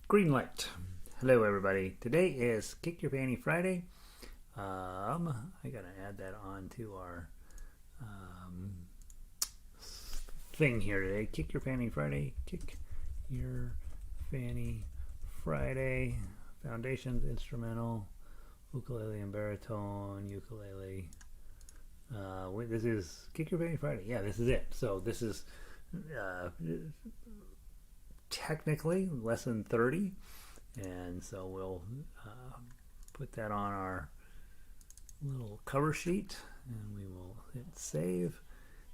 Green light. Hello, everybody. Today is Kick Your Fanny Friday. I gotta add that on to our thing here today. Kick Your Fanny Friday. Kick Your Fanny Friday. Foundations, instrumental, ukulele and baritone, ukulele. This is Kick Your Fanny Friday. Yeah, this is it. So this is technically lesson 30, and so we'll put that on our little cover sheet, and we will hit save,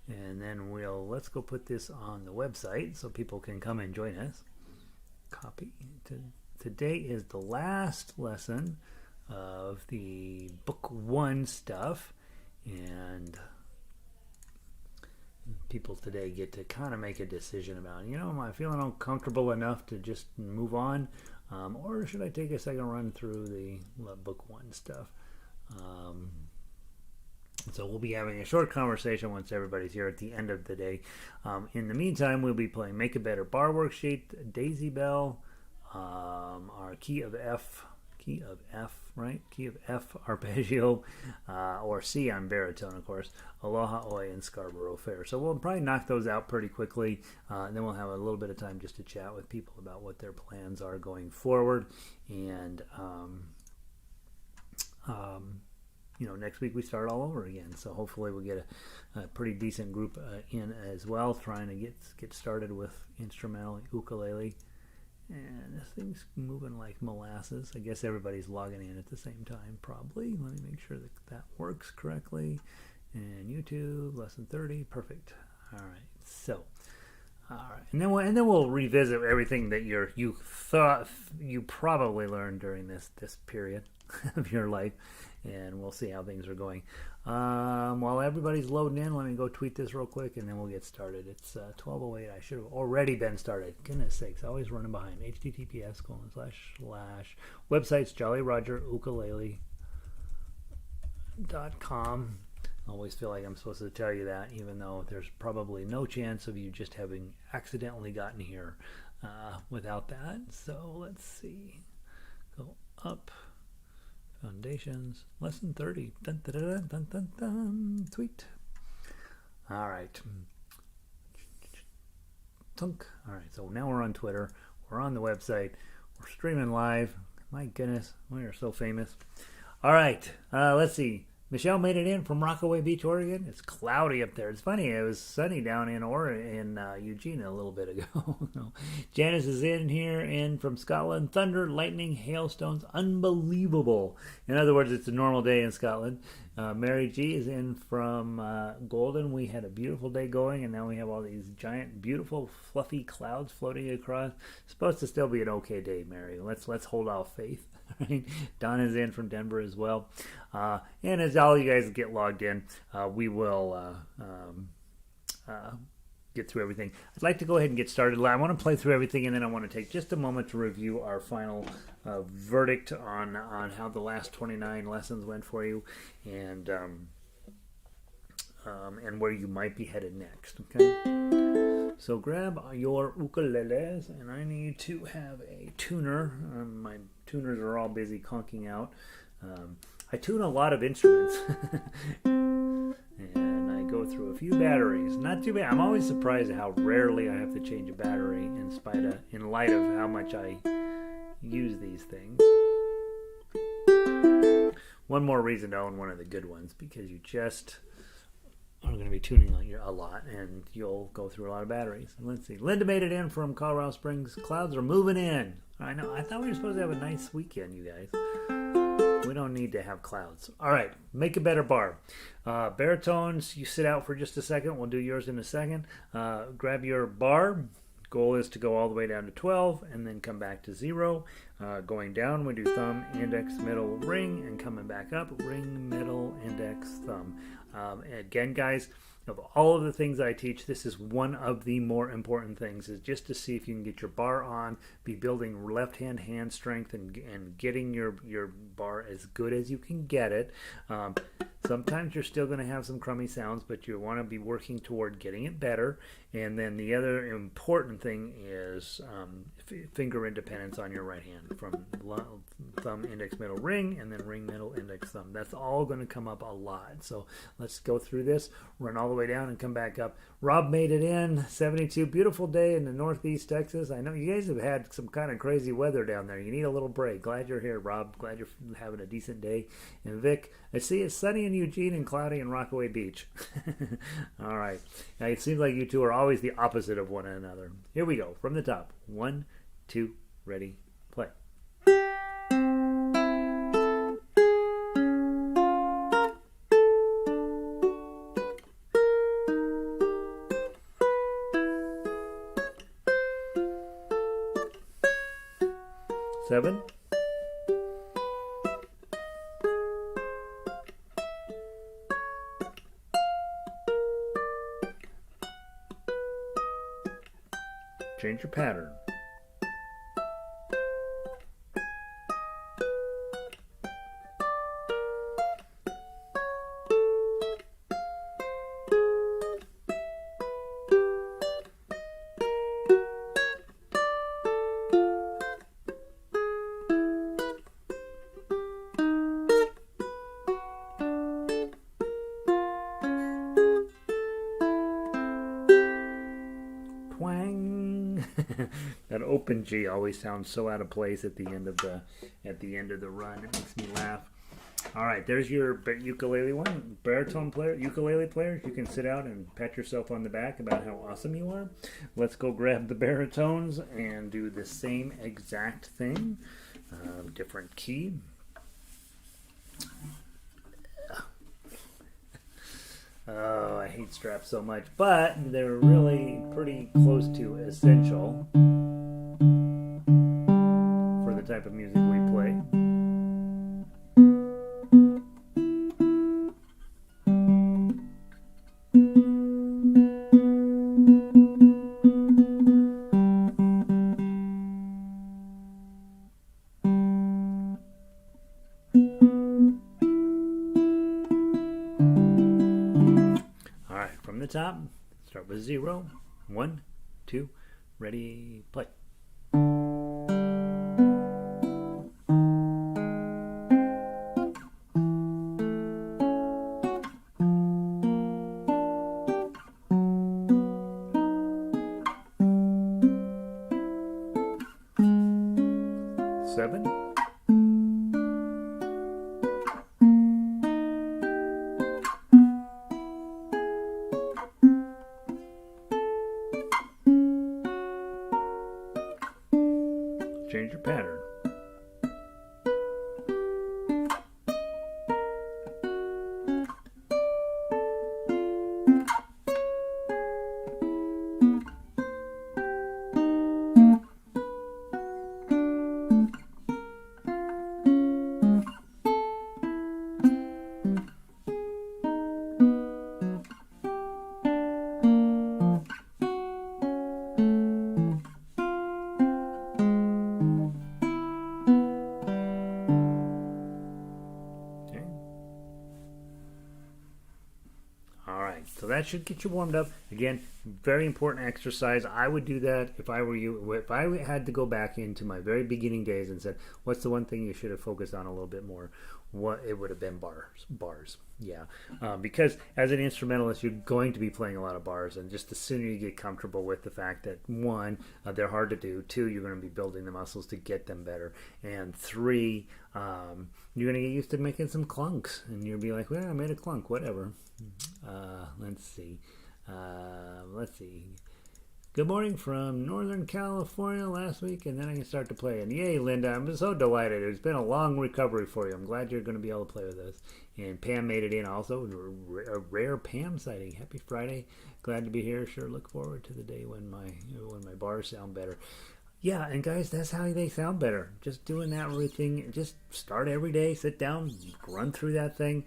and then let's go put this on the website so people can come and join us. Copy. Today is the last lesson of the book 1 stuff, and people today get to kind of make a decision about, am I feeling uncomfortable enough to just move on, or should I take a second run through the book 1 stuff? So we'll be having a short conversation once everybody's here at the end of the day. In the meantime, we'll be playing Make a Better Bar Worksheet, Daisy Bell, our Key of F, right? Key of F arpeggio, or C on baritone, of course, Aloha Oe and Scarborough Fair. So we'll probably knock those out pretty quickly, and then we'll have a little bit of time just to chat with people about what their plans are going forward. And next week we start all over again. So hopefully we'll get a pretty decent group in as well, trying to get started with instrumental ukulele. And this thing's moving like molasses. I guess everybody's logging in at the same time, probably. Let me make sure that works correctly. And YouTube, lesson 30, perfect. All right, so, all right, and then we'll revisit everything that you thought you probably learned during this period of your life, and we'll see how things are going. While everybody's loading in, let me go tweet this real quick, and then we'll get started. It's 12:08. I should have already been started. Goodness sakes, always running behind. https://websites jollyrogerukulele.com. I always feel like I'm supposed to tell you that, even though there's probably no chance of you just having accidentally gotten here without that. So let's see. Go up. Foundations, lesson 30. Dun, dun, dun, dun, dun, dun. Tweet. All right. Tunk. All right, so now we're on Twitter. We're on the website. We're streaming live. My goodness, we are so famous. All right, let's see. Michelle made it in from Rockaway Beach, Oregon. It's cloudy up there. It's funny, it was sunny down in Eugene a little bit ago. Janice is in here, in from Scotland. Thunder, lightning, hailstones, unbelievable. In other words, it's a normal day in Scotland. Mary G is in from Golden. We had a beautiful day going, and now we have all these giant, beautiful, fluffy clouds floating across. It's supposed to still be an okay day, Mary. Let's hold out faith. Right? Don is in from Denver as well. And as all you guys get logged in, we will get through everything. I'd like to go ahead and get started. I want to play through everything, and then I want to take just a moment to review our final verdict on how the last 29 lessons went for you, and where you might be headed next. Okay. So grab your ukuleles, and I need to have a tuner. My tuners are all busy conking out. I tune a lot of instruments, and I go through a few batteries. Not too bad. I'm always surprised at how rarely I have to change a battery, in light of how much I use these things. One more reason to own one of the good ones, because you just are going to be tuning a lot, and you'll go through a lot of batteries. Let's see. Linda made it in from Colorado Springs. Clouds are moving in. I know. I thought we were supposed to have a nice weekend, you guys. We don't need to have clouds. All right. Make a better bar. Baritones, you sit out for just a second. We'll do yours in a second. Grab your bar. Goal is to go all the way down to 12 and then come back to 0. Going down, we do thumb, index, middle, ring, and coming back up, ring, middle, index, thumb. Again, guys, of all of the things I teach, this is one of the more important things, is just to see if you can get your bar on, be building left-hand hand strength, and getting your bar as good as you can get it. Sometimes you're still going to have some crummy sounds, but you want to be working toward getting it better. And then the other important thing is finger independence on your right hand, from thumb, index, middle, ring, and then ring, middle, index, thumb. That's all going to come up a lot. So let's go through this, run all the way down and come back up. Rob made it in, 72. Beautiful day in the Northeast Texas. I know you guys have had some kind of crazy weather down there. You need a little break. Glad you're here, Rob. Glad you're having a decent day. And Vic, I see it's sunny in Eugene and cloudy in Rockaway Beach. All right. Now, it seems like you two are always the opposite of one another. Here we go. From the top. 1, 2, ready, play. Seven. Change your pattern. That open G always sounds so out of place at the end of the run. It makes me laugh. All right, there's your ukulele one. Baritone player, ukulele player. You can sit out and pat yourself on the back about how awesome you are. Let's go grab the baritones and do the same exact thing. Different key. Oh, I hate straps so much, but they're really pretty close to essential for the type of music we play. From the top, start with 0. 1, 2, ready, play. Seven. Change your pattern. So that should get you warmed up. Again, very important exercise. I would do that if I were you. If I had to go back into my very beginning days and said, what's the one thing you should have focused on a little bit more? What it would have been bars. Yeah. Because as an instrumentalist, you're going to be playing a lot of bars, and just the sooner you get comfortable with the fact that 1, they're hard to do, 2, you're going to be building the muscles to get them better, and 3, you're going to get used to making some clunks, and you'll be like, well, I made a clunk, whatever. Let's see. Good morning from Northern California last week, and then I can start to play. And yay, Linda, I'm so delighted. It's been a long recovery for you. I'm glad you're going to be able to play with us. And Pam made it in also. A rare Pam sighting. Happy Friday. Glad to be here. Sure look forward to the day when my bars sound better. Yeah, and guys, that's how they sound better. Just doing that routine. Just start every day, sit down, run through that thing.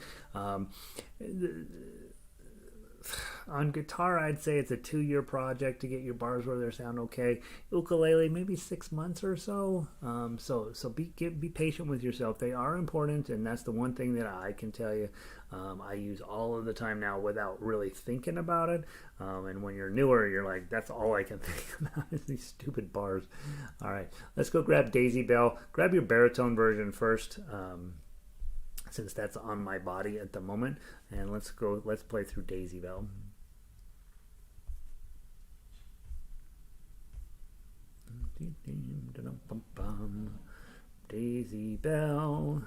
on guitar, I'd say it's a 2-year project to get your bars where they sound okay. Ukulele, maybe 6 months or so. So be patient with yourself. They are important, and that's the one thing that I can tell you. I use all of the time now without really thinking about it. And when you're newer, you're like, that's all I can think about is these stupid bars. All right, let's go grab Daisy Bell. Grab your baritone version first. Since that's on my body at the moment, and let's play through Daisy Bell. Daisy Bell,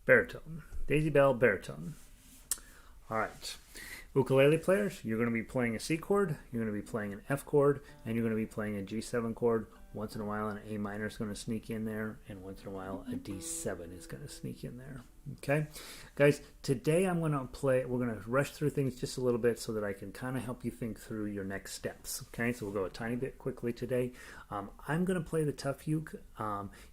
baritone. Daisy Bell, baritone. All right. Ukulele players, you're going to be playing a C chord, you're going to be playing an F chord, and you're going to be playing a G7 chord. Once in a while, an A minor is going to sneak in there, and once in a while, a D7 is going to sneak in there. Okay, guys, today we're going to rush through things just a little bit so that I can kind of help you think through your next steps. Okay, so we'll go a tiny bit quickly today. I'm going to play the tough uke.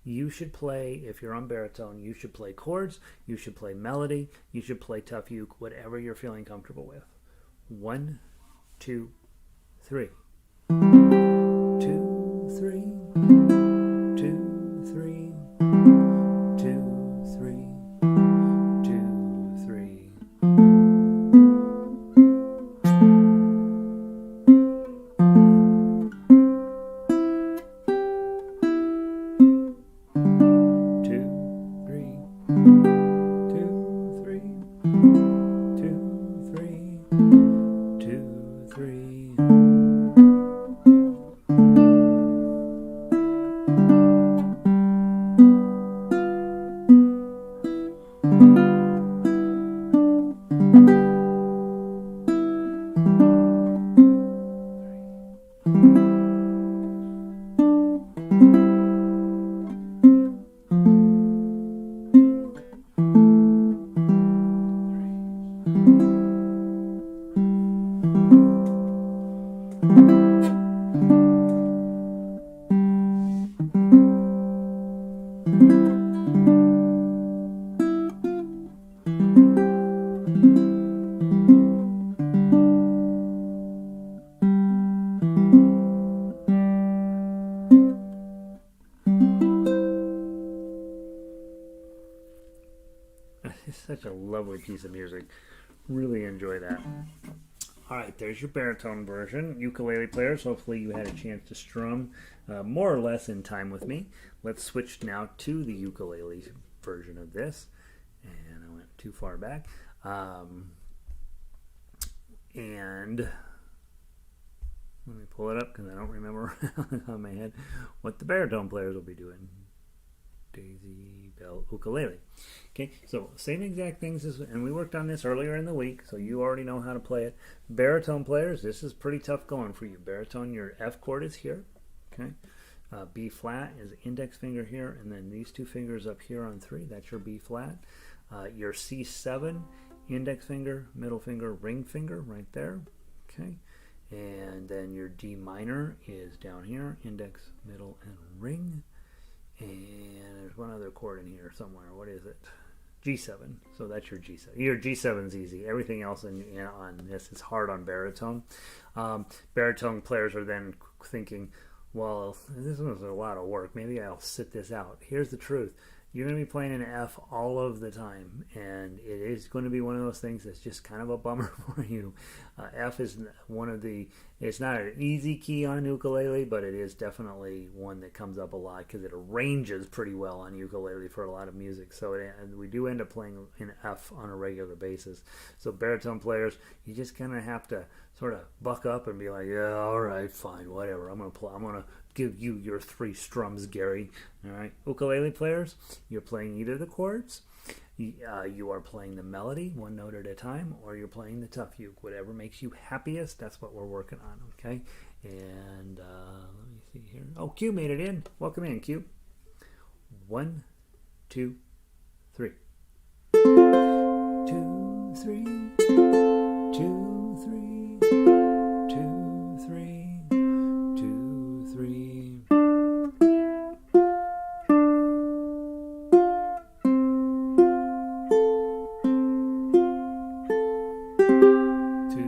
You should play, if you're on baritone, you should play chords, you should play melody, you should play tough uke, whatever you're feeling comfortable with. 1, 2, 3. 2, 3. 2, 3. 2, 3. 2, 3. Such a lovely piece of music. Really enjoy that. All right, there's your baritone version. Ukulele players, hopefully you had a chance to strum more or less in time with me. Let's switch now to the ukulele version of this. And I went too far back. And let me pull it up because I don't remember on my head what the baritone players will be doing. Daisy Bell ukulele. Okay, so same exact things as, and we worked on this earlier in the week, so you already know how to play it. Baritone players, this is pretty tough going for you. Baritone, your F chord is here. Okay, B flat is index finger here, and then these two fingers up here on 3. That's your B flat. Your C7, index finger, middle finger, ring finger, right there. Okay, and then your D minor is down here, index, middle, and ring. And there's one other chord in here somewhere. What is it? G7. So that's your G7. Your G7's easy. Everything else on this is hard on baritone. Baritone players are then thinking, well, this was a lot of work. Maybe I'll sit this out. Here's the truth. You're going to be playing an F all of the time, and it is going to be one of those things that's just kind of a bummer for you. F is one of the, it's not an easy key on ukulele, but it is definitely one that comes up a lot because it arranges pretty well on ukulele for a lot of music. So and we do end up playing an F on a regular basis. So baritone players, you just kind of have to sort of buck up and be like, yeah, all right, fine, whatever. I'm going to give you your 3 strums, Gary. All right, ukulele players, you're playing either the chords, you are playing the melody one note at a time, or you're playing the tough uke. Whatever makes you happiest, that's what we're working on. Okay, and let me see here. Oh, Q made it in. Welcome in, Q. 1, 2, 3. 2, 3. 2, 3. 2, 3. 2, 3. 2,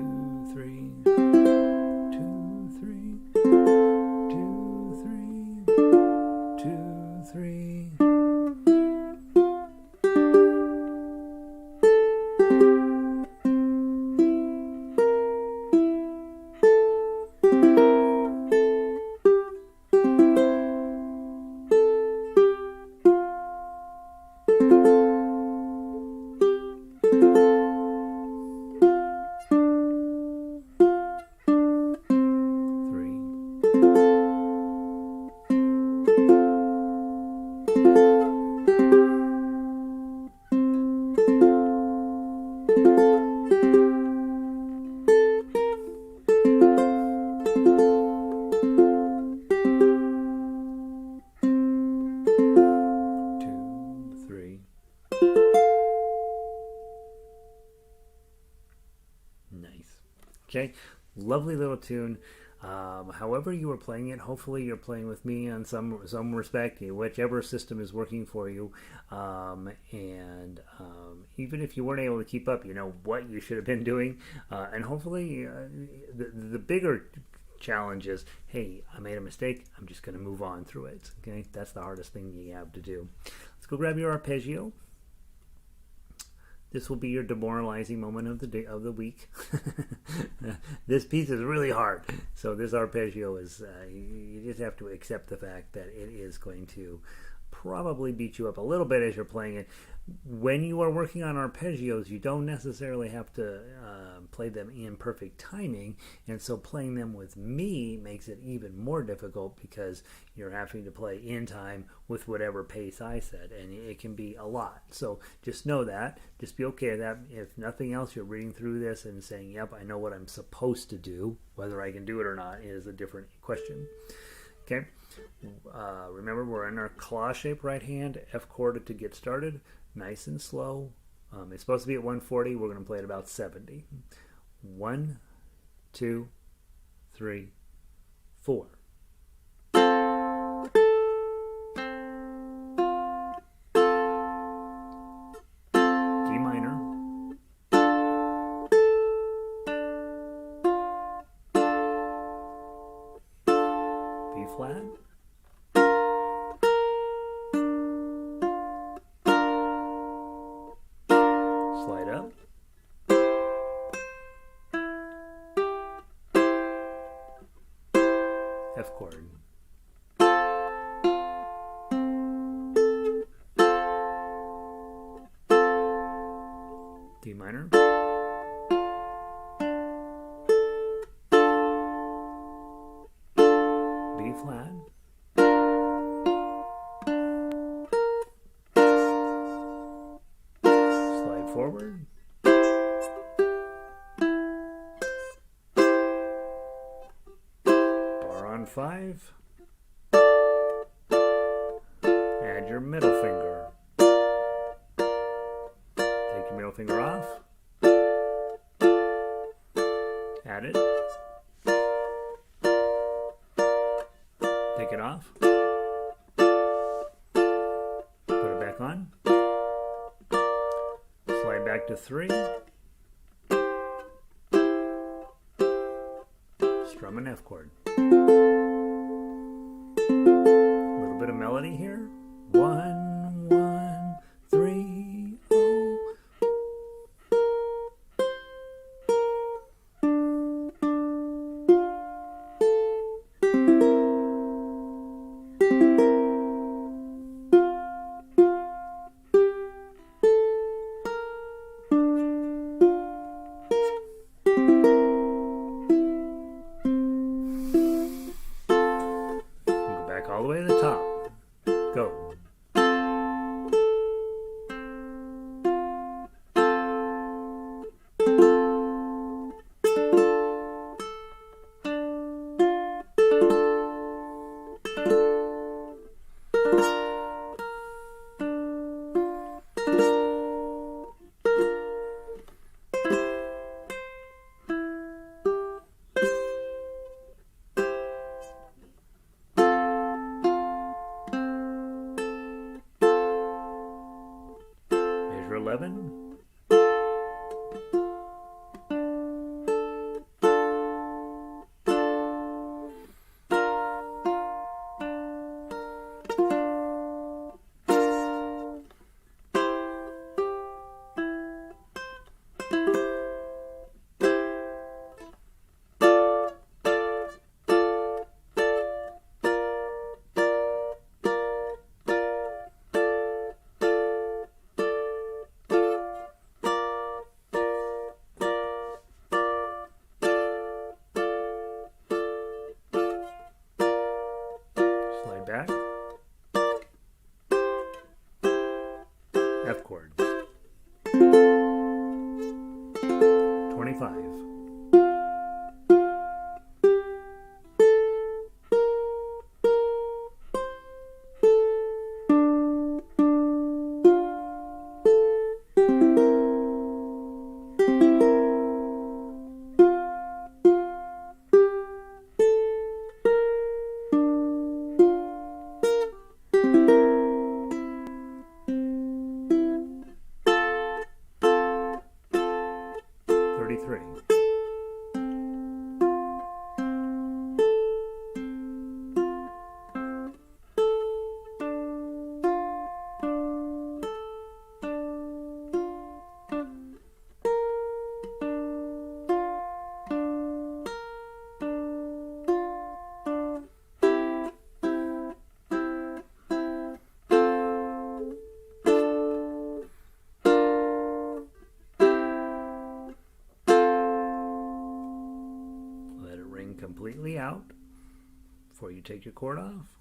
Okay, lovely little tune. However you were playing it, hopefully you're playing with me on some respect, whichever system is working for you. Even if you weren't able to keep up, you know what you should have been doing. And hopefully the bigger challenge is, hey, I made a mistake. I'm just going to move on through it. Okay, that's the hardest thing you have to do. Let's go grab your arpeggio. This will be your demoralizing moment of the day of the week. This piece is really hard, so this arpeggio is. You just have to accept the fact that it is going to probably beat you up a little bit as you're playing it. When you are working on arpeggios, you don't necessarily have to play them in perfect timing, and so playing them with me makes it even more difficult because you're having to play in time with whatever pace I set, and it can be a lot. So just know that. Just be okay with that. If nothing else, you're reading through this and saying, yep, I know what I'm supposed to do. Whether I can do it or not is a different question. Okay. Remember, we're in our claw-shaped right hand, F chord to get started, nice and slow. It's supposed to be at 140. We're going to play at about 70. 1, 2, 3, 4. D minor. B flat. Slide up. F chord. D minor. B flat. Slide forward. Bar on 5. Add your middle finger. Take your middle finger off. Add it. Take it off. Put it back on. Slide back to 3. Strum an F chord. A little bit of melody here. 1, 1, 3, oh. Go back all the way to the top. Go. Measure 11. Slide back. F chord. 25. before you take your cord off.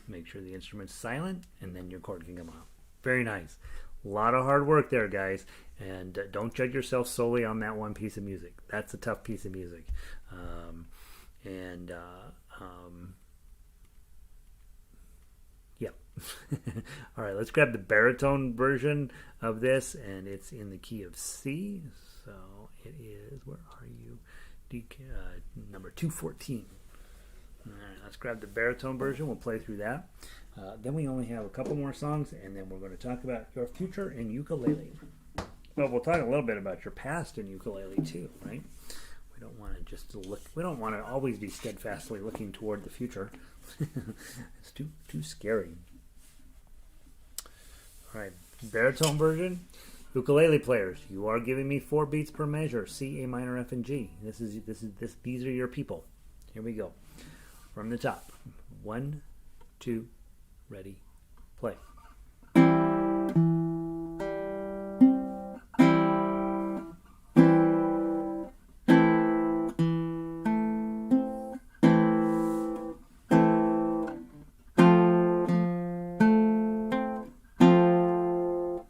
Make sure the instrument's silent, and then your cord can come off. Very nice. A lot of hard work there, guys. And don't judge yourself solely on that one piece of music. That's a tough piece of music. Yeah. All right, let's grab the baritone version of this, and it's in the key of C. So it is, where are you? Number 214. All right, let's grab the baritone version. We'll play through that. Then we only have a couple more songs, and then we're going to talk about your future in ukulele. Well, we'll talk a little bit about your past in ukulele too, right? We don't want to just look. We don't want to always be steadfastly looking toward the future. It's too scary. All right, baritone version. Ukulele players, you are giving me 4 beats per measure: C, A minor, F, and G. These are your people. Here we go. From the top. 1, 2, ready, play.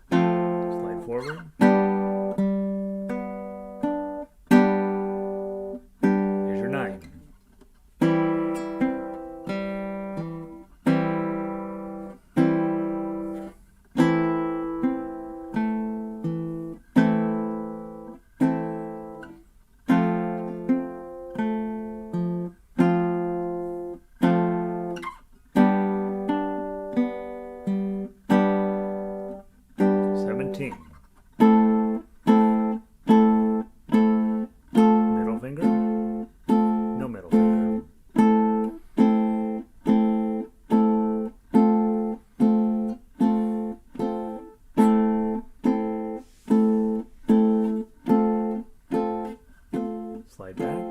Slide forward. Here's your 9. Middle finger, no middle finger. Slide back.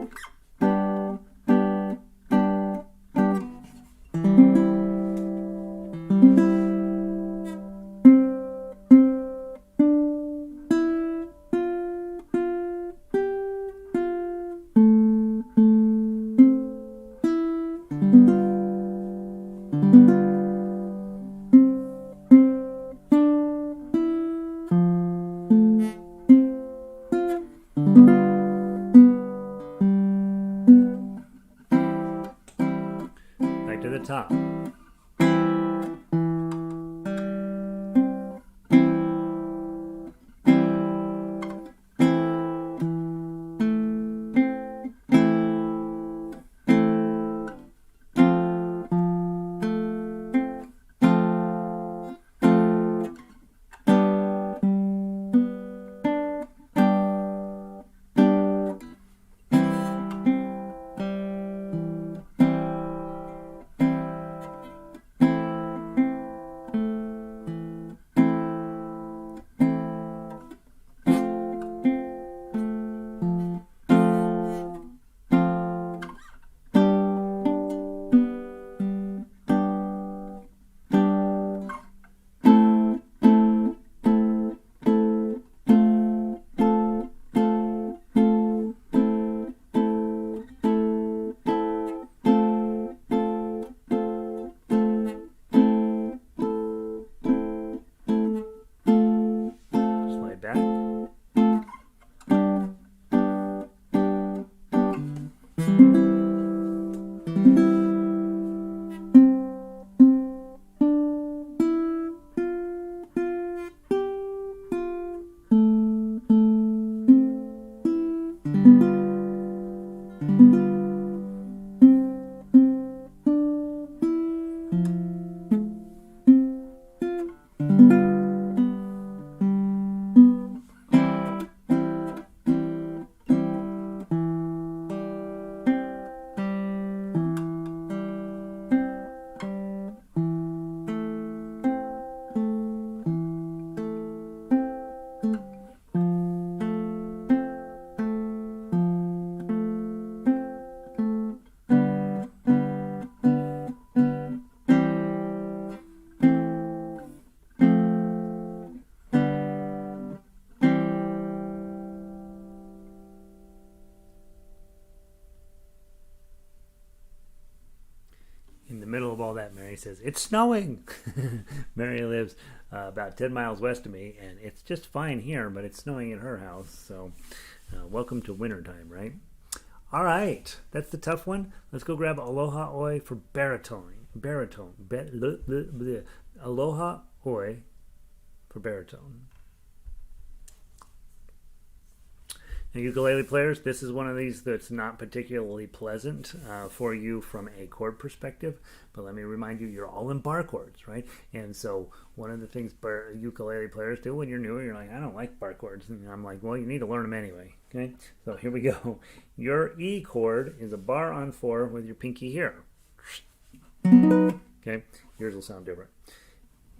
Back to the top. that, Mary says, it's snowing. Mary lives about 10 miles west of me, and it's just fine here, but it's snowing at her house. So welcome to wintertime, right? All right, that's the tough one. Let's go grab Aloha Oe for baritone. Aloha Oe for baritone. Now, ukulele players, this is one of these that's not particularly pleasant for you from a chord perspective, but let me remind you, you're all in bar chords, right? And so one of the things ukulele players do when you're new, you're like, I don't like bar chords. And I'm like, well, you need to learn them anyway, okay? So here we go. Your E chord is a bar on 4 with your pinky here. Okay, yours will sound different.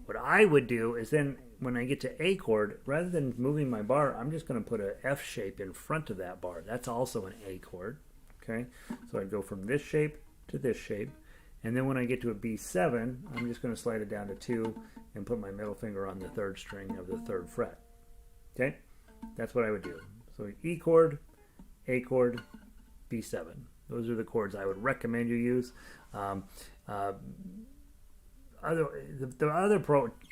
What I would do is then when I get to A chord, rather than moving my bar, I'm just going to put an F shape in front of that bar. That's also an A chord. Okay, so I'd go from this shape to this shape. And then when I get to a B7, I'm just going to slide it down to 2 and put my middle finger on the 3rd string of the 3rd fret. Okay, that's what I would do. So E chord, A chord, B7. Those are the chords I would recommend you use. The other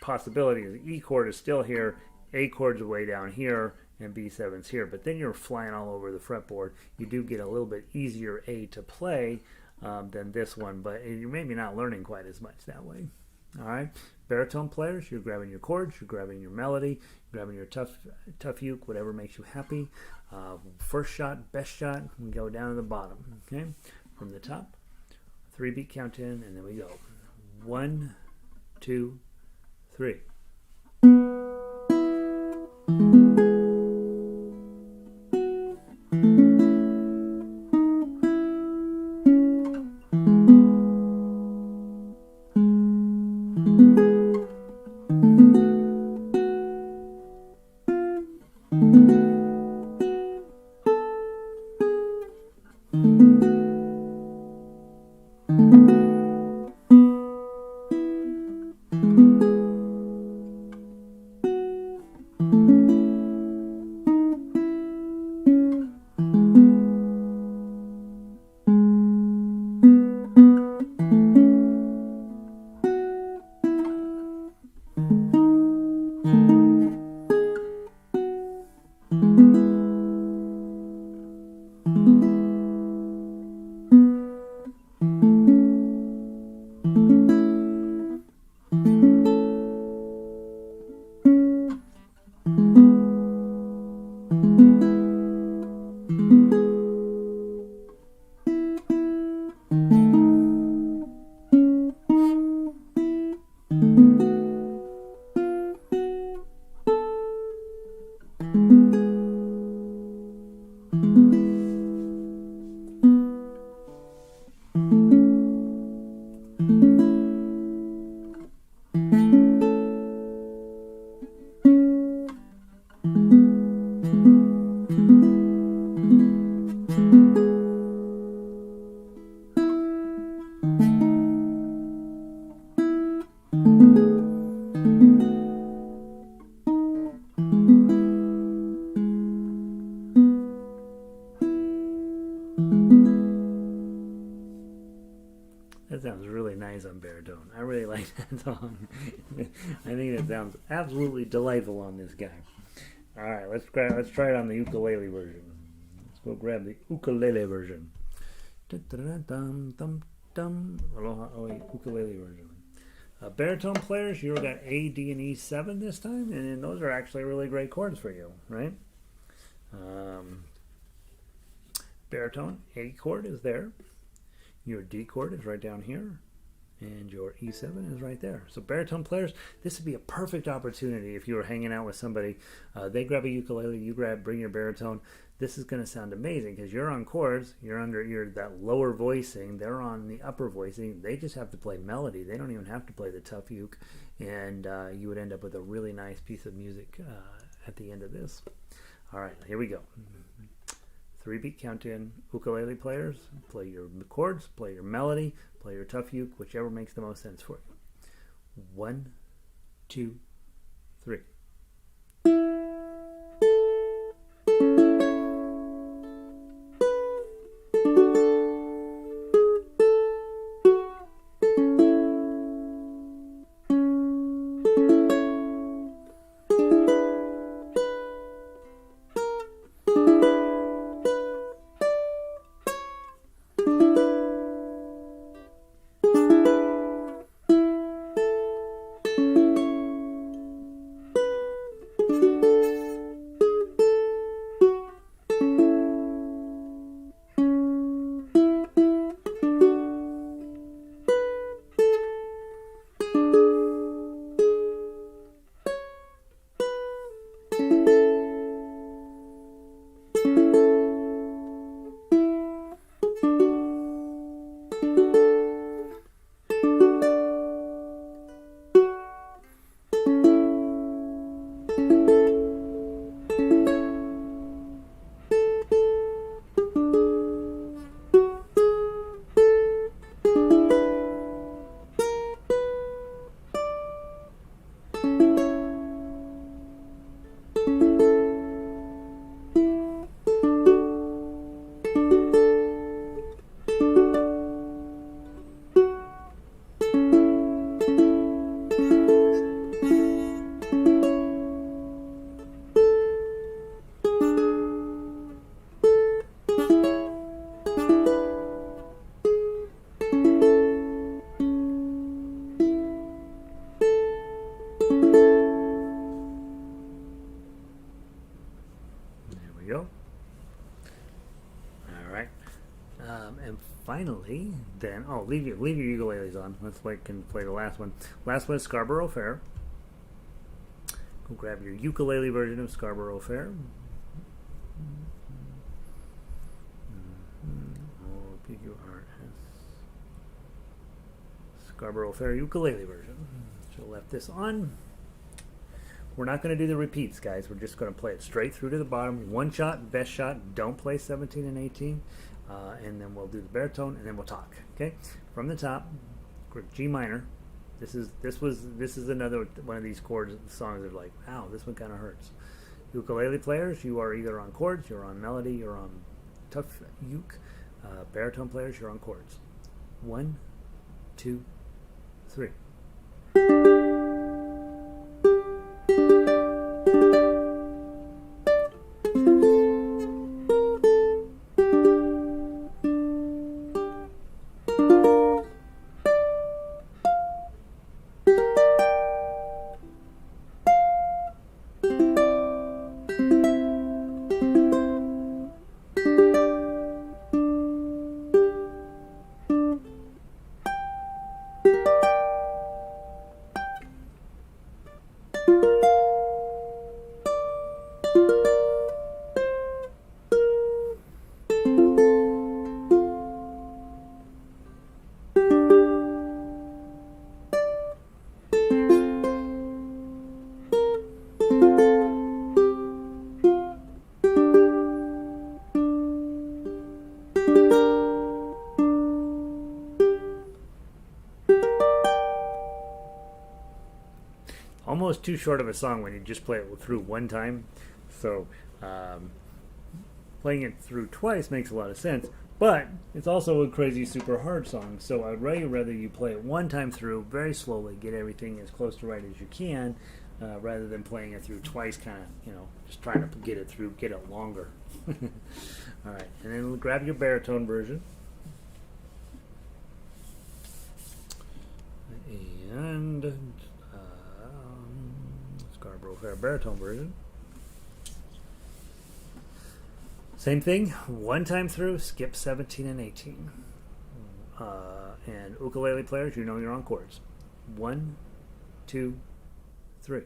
possibility is E chord is still here, A chord's way down here, and B7's here. But then you're flying all over the fretboard. You do get a little bit easier A to play than this one, but you're maybe not learning quite as much that way. All right, baritone players, you're grabbing your chords, you're grabbing your melody, you're grabbing your tough uke, whatever makes you happy. First shot, best shot, we go down to the bottom. Okay, from the top, 3-beat count in, and then we go 1, 2, 3. That sounds really nice on baritone. I really like that song. I think that sounds absolutely delightful on this guy. All right, let's try it on the ukulele version. Let's go grab the ukulele version. Aloha Oe ukulele version. Baritone players, you got A, D, and E7 this time, and those are actually really great chords for you, right? Baritone, A chord is there. Your D chord is right down here, and your E7 is right there. So baritone players, this would be a perfect opportunity if you were hanging out with somebody. They grab a ukulele, you bring your baritone. This is going to sound amazing because you're on chords, you're that lower voicing, they're on the upper voicing. They just have to play melody. They don't even have to play the tough uke, and you would end up with a really nice piece of music at the end of this. All right, here we go. 3-beat count in. Ukulele players, play your chords, play your melody, play your tough uke, whichever makes the most sense for you. 1, 2, 3. finally, then, leave your ukuleles on. Let's can play the last one. Last one is Scarborough Fair. Go grab your ukulele version of Scarborough Fair. Scarborough Fair ukulele version. So left this on. We're not going to do the repeats, guys. We're just going to play it straight through to the bottom. One shot, best shot. Don't play 17 and 18. And then we'll do the baritone, and then we'll talk. Okay, from the top, G minor. This is another one of these chords. Songs that are like, wow, this one kind of hurts. Ukulele players, you are either on chords, you're on melody, you're on tough uke. Baritone players, you're on chords. 1, 2, 3. Almost too short of a song when you just play it through one time. So playing it through twice makes a lot of sense, but it's also a crazy super hard song. So I'd rather you play it one time through very slowly, get everything as close to right as you can, rather than playing it through twice, kind of, just trying to get it longer. All right, and then grab your baritone version. And Scarborough Fair baritone version. Same thing, one time through, skip 17 and 18. And ukulele players, you're on chords. 1, 2, 3.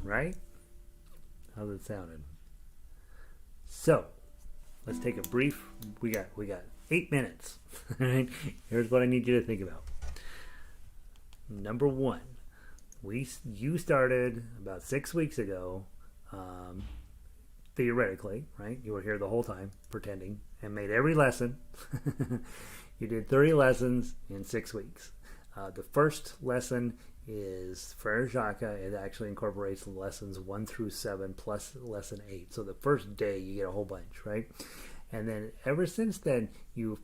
Right? How's it sounded? So, let's take a brief. We got 8 minutes. Right? Here's what I need you to think about. Number 1, you started about 6 weeks ago, theoretically, right? You were here the whole time, pretending, and made every lesson. You did 30 lessons in 6 weeks. The first lesson is Frere Jacques. It actually incorporates lessons 1 through 7 plus lesson 8. So the first day you get a whole bunch, right? And then ever since then, you've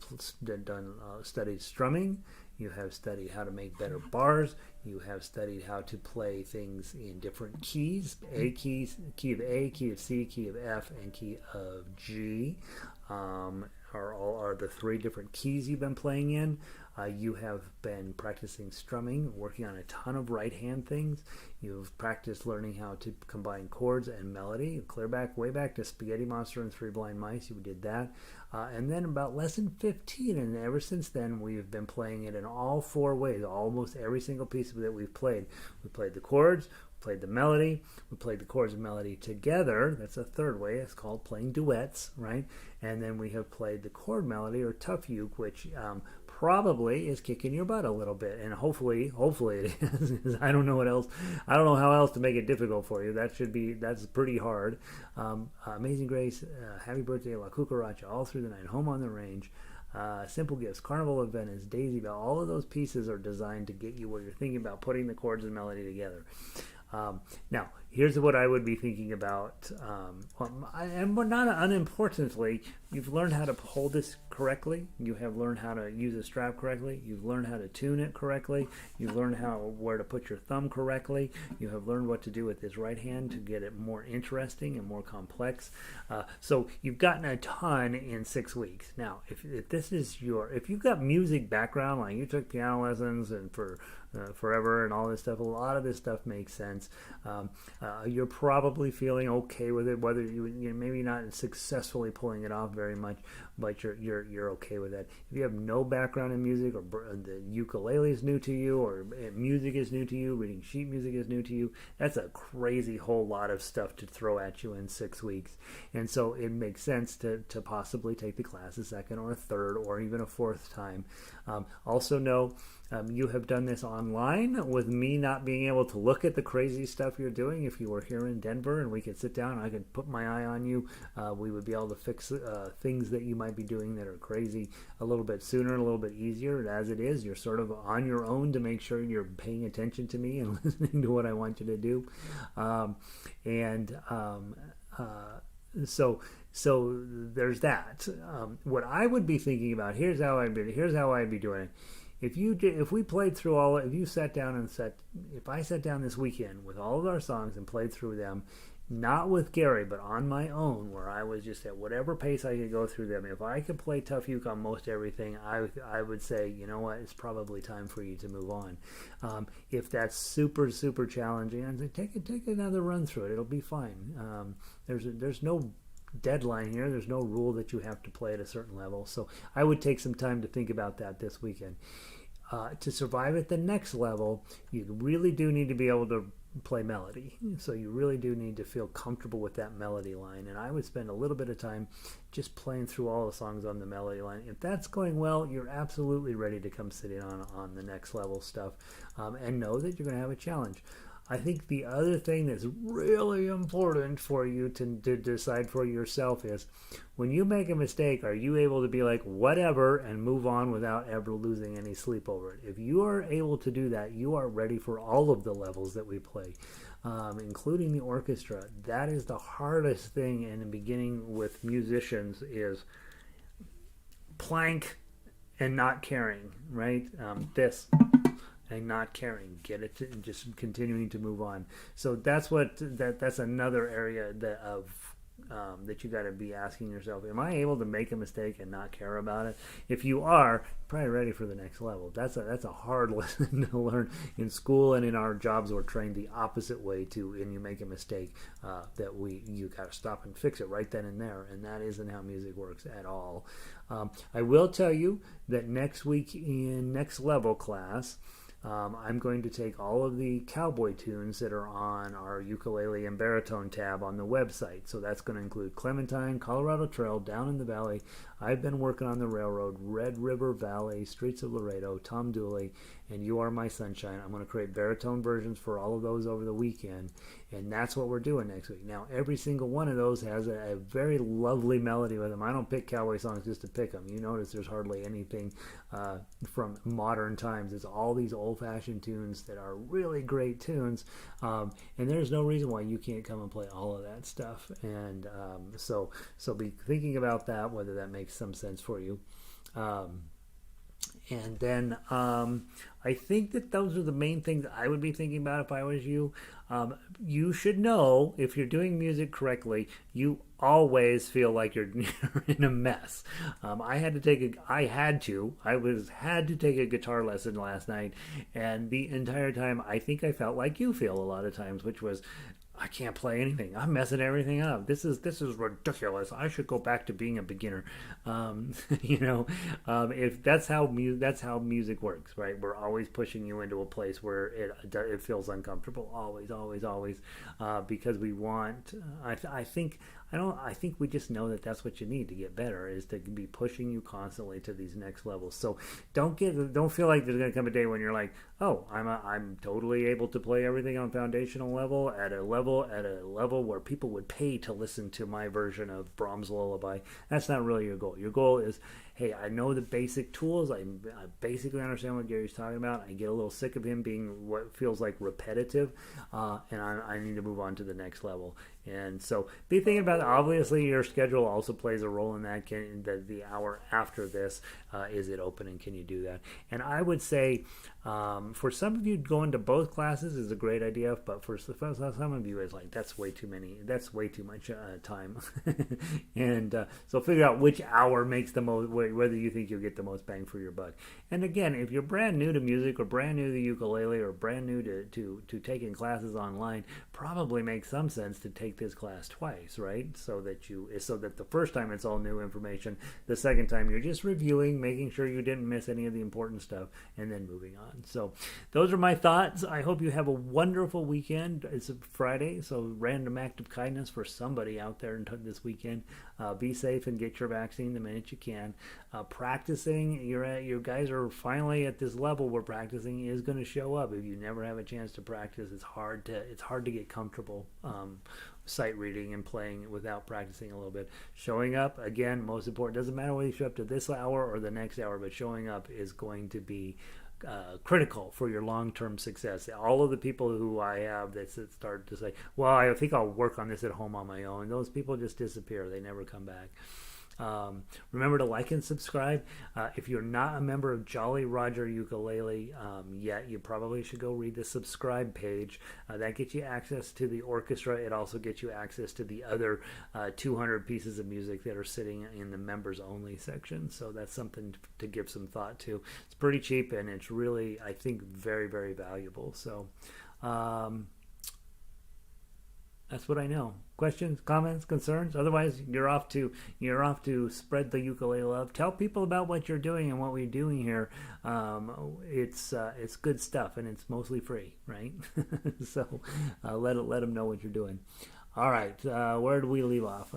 studied strumming. You have studied how to make better bars. You have studied how to play things in different keys. Key of A, key of C, key of F, and key of G are the 3 different keys you've been playing in. You have been practicing strumming, working on a ton of right hand things. You've practiced learning how to combine chords and melody. Clear back, way back to Spaghetti Monster and Three Blind Mice, you did that. And then about lesson 15, and ever since then, we've been playing it in all four ways. Almost every single piece that we've played. We played the chords, played the melody, we played the chords and melody together. That's a third way. It's called playing duets, right? And then we have played the chord melody, or tough uke, which probably is kicking your butt a little bit, and hopefully it is. I don't know what else. I don't know how else to make it difficult for you. That's pretty hard. Amazing Grace, Happy Birthday, La Cucaracha, All Through the Night, Home on the Range, Simple Gifts, Carnival of Venice, Daisy Bell. All of those pieces are designed to get you where you're thinking about putting the chords and melody together. Now, here's what I would be thinking about, and not unimportantly, you've learned how to hold this correctly. You have learned how to use a strap correctly. You've learned how to tune it correctly. You've learned where to put your thumb correctly. You have learned what to do with this right hand to get it more interesting and more complex. So you've gotten a ton in 6 weeks. Now, if you've got music background, like you took piano lessons and for forever and all this stuff, a lot of this stuff makes sense. You're probably feeling okay with it, whether you're maybe not successfully pulling it off very much, but you're okay with that. If you have no background in music, or the ukulele is new to you, or music is new to you, reading sheet music is new to you, that's a crazy whole lot of stuff to throw at you in 6 weeks. And so it makes sense to possibly take the class a second or a third or even a fourth time. Also know you have done this online with me not being able to look at the crazy stuff you're doing. If you were here in Denver and we could sit down and I could put my eye on you, we would be able to fix things that you might be doing that are crazy a little bit sooner and a little bit easier. As it is, you're sort of on your own to make sure you're paying attention to me and listening to what I want you to do. So there's that. What I would be thinking about, here's how I'd be doing it. If I sat down this weekend with all of our songs and played through them, not with Gary, but on my own, where I was just at whatever pace I could go through them. If I could play tough uke on most everything, I would say, you know what, it's probably time for you to move on. If that's super, super challenging, I'd say take another run through it. It'll be fine. There's no deadline here. There's no rule that you have to play at a certain level. So I would take some time to think about that this weekend. To survive at the next level, you really do need to be able to play melody. So you really do need to feel comfortable with that melody line. And I would spend a little bit of time just playing through all the songs on the melody line. If that's going well, you're absolutely ready to come sit in on the next level stuff. And know that you're going to have a challenge. I think the other thing that's really important for you to decide for yourself is, when you make a mistake, are you able to be like, whatever, and move on without ever losing any sleep over it? If you are able to do that, you are ready for all of the levels that we play, including the orchestra. That is the hardest thing in the beginning with musicians, is plank and not caring, right? And not caring, get it, and just continuing to move on. So that's another area that you got to be asking yourself: am I able to make a mistake and not care about it? If you are, you're probably ready for the next level. That's a hard lesson to learn. In school and in our jobs, we're trained the opposite way to. And you make a mistake, you got to stop and fix it right then and there. And that isn't how music works at all. I will tell you that next week in Next Level class, I'm going to take all of the cowboy tunes that are on our ukulele and baritone tab on the website. So that's going to include Clementine, Colorado Trail, Down in the Valley, I've Been Working on the Railroad, Red River Valley, Streets of Laredo, Tom Dooley, and You Are My Sunshine. I'm going to create baritone versions for all of those over the weekend, and that's what we're doing next week. Now, every single one of those has a very lovely melody with them. I don't pick cowboy songs just to pick them. You notice there's hardly anything from modern times. It's all these old-fashioned tunes that are really great tunes, and there's no reason why you can't come and play all of that stuff. And so be thinking about that, whether that makes some sense for you. And then I think that those are the main things I would be thinking about if I was you. You should know if you're doing music correctly, you always feel like you're in a mess. I had to take a guitar lesson last night, and the entire time I think I felt like you feel a lot of times, which was, I can't play anything. I'm messing everything up. This is ridiculous. I should go back to being a beginner. If that's how music works, right? We're always pushing you into a place where it feels uncomfortable. Always, because we want. I think we just know that that's what you need to get better, is to be pushing you constantly to these next levels. So don't feel like there's going to come a day when you're like, oh, I'm totally able to play everything on foundational level at a level where people would pay to listen to my version of Brahms' Lullaby. That's not really your goal. Your goal is, hey, I know the basic tools. I basically understand what Gary's talking about. I get a little sick of him being what feels like repetitive, and I need to move on to the next level. And so be thinking about it. Obviously, your schedule also plays a role in that. The hour after this, is it open, and can you do that? And I would say, for some of you, going to both classes is a great idea, but for some of you, it's like, that's way too much time. And so figure out which hour makes the most, whether you think you'll get the most bang for your buck. And again, if you're brand new to music, or brand new to the ukulele, or brand new to taking classes online, probably makes some sense to take this class twice, right? So that the first time it's all new information, the second time you're just reviewing, making sure you didn't miss any of the important stuff, and then moving on. So those are my thoughts. I hope you have a wonderful weekend. It's a Friday, so random act of kindness for somebody out there this weekend. Be safe and get your vaccine the minute you can. Practicing, you guys are finally at this level where practicing is going to show up. If you never have a chance to practice, it's hard to get comfortable sight reading and playing without practicing a little bit. Showing up, again, most important. Doesn't matter whether you show up to this hour or the next hour, but showing up is going to be critical for your long-term success. All of the people who I have that start to say, well, I think I'll work on this at home on my own, those people just disappear. They never come back. Remember to like and subscribe. If you're not a member of Jolly Roger Ukulele yet, you probably should go read the subscribe page. That gets you access to the orchestra. It also gets you access to the other 200 pieces of music that are sitting in the members only section. So that's something to give some thought to. It's pretty cheap, and it's really, I think, very, very valuable. So that's what I know. Questions, comments, concerns? Otherwise, you're off to spread the ukulele love. Tell people about what you're doing and what we're doing here. It's good stuff, and it's mostly free, right? So let them know what you're doing. All right, where do we leave off?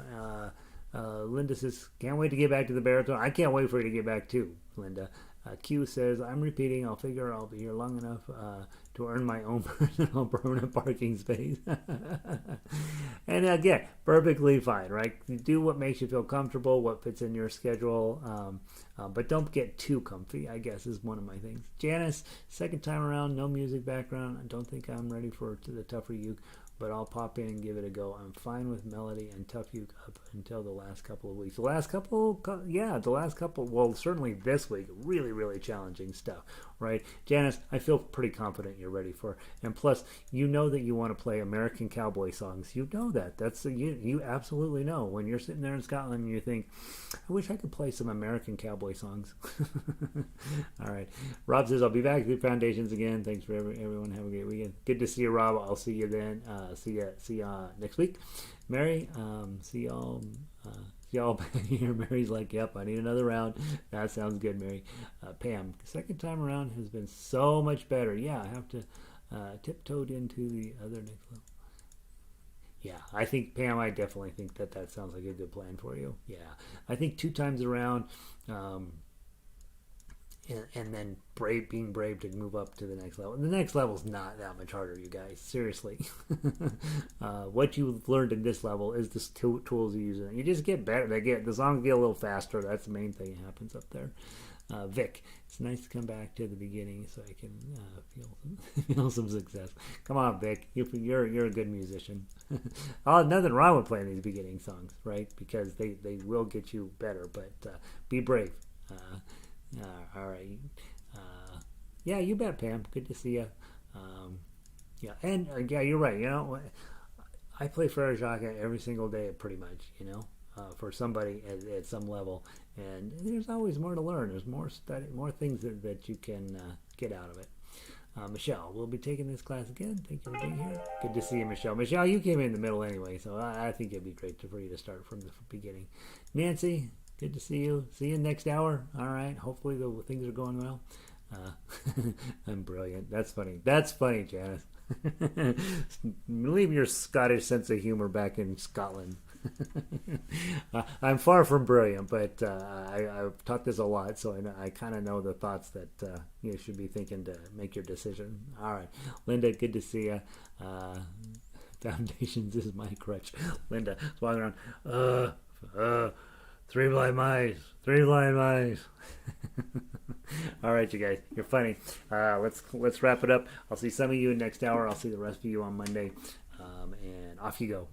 Linda says, can't wait to get back to the baritone. I can't wait for you to get back too, Linda. Q says, I'm repeating. I'll figure I'll be here long enough to earn my own personal permanent parking space. And again, perfectly fine, right? Do what makes you feel comfortable, what fits in your schedule, but don't get too comfy, I guess, is one of my things. Janice, second time around, no music background. I don't think I'm ready for the tougher uke, but I'll pop in and give it a go. I'm fine with melody and tough uke up until the last couple of weeks. Well, certainly this week, really, really challenging stuff, right? Janice, I feel pretty confident you're ready for, and plus, you know that you want to play American cowboy songs. You know that. You absolutely know. When you're sitting there in Scotland and you think, I wish I could play some American cowboy songs. All right. Rob says, I'll be back with Foundations again. Thanks for everyone. Have a great weekend. Good to see you, Rob. I'll see you then. See ya next week. Mary, see y'all back here. Mary's like, yep, I need another round. That sounds good, Mary. Pam, second time around has been so much better. Yeah, I have to tiptoed into the other next level. Yeah, I think, Pam, I definitely think that sounds like a good plan for you. Yeah, I think 2 times around, and then being brave to move up to the next level. The next level's not that much harder, you guys. Seriously. What you've learned in this level is the tools you use. You just get better. The songs get a little faster. That's the main thing that happens up there. Vic, it's nice to come back to the beginning so I can feel some success. Come on, Vic. You're a good musician. Nothing wrong with playing these beginning songs, right? Because they will get you better. But be brave. All right. Yeah, you bet, Pam. Good to see you. Yeah, and yeah, you're right. I play Frere Jacques every single day, pretty much. For somebody at some level, and there's always more to learn. There's more study, more things that you can get out of it. Michelle, we'll be taking this class again. Thank you for being here. Good to see you, Michelle. Michelle, you came in the middle anyway, so I think it'd be great for you to start from the beginning. Nancy, good to see you. See you next hour. All right. Hopefully the things are going well. I'm brilliant. That's funny. That's funny, Janice. Leave your Scottish sense of humor back in Scotland. I'm far from brilliant, but I've taught this a lot, so I kind of know the thoughts that you should be thinking to make your decision. All right, Linda, good to see you. Foundations is my crutch. Linda, walking around. Three blind mice. Three blind mice. All right, you guys, you're funny. Let's wrap it up. I'll see some of you next hour. I'll see the rest of you on Monday, and off you go.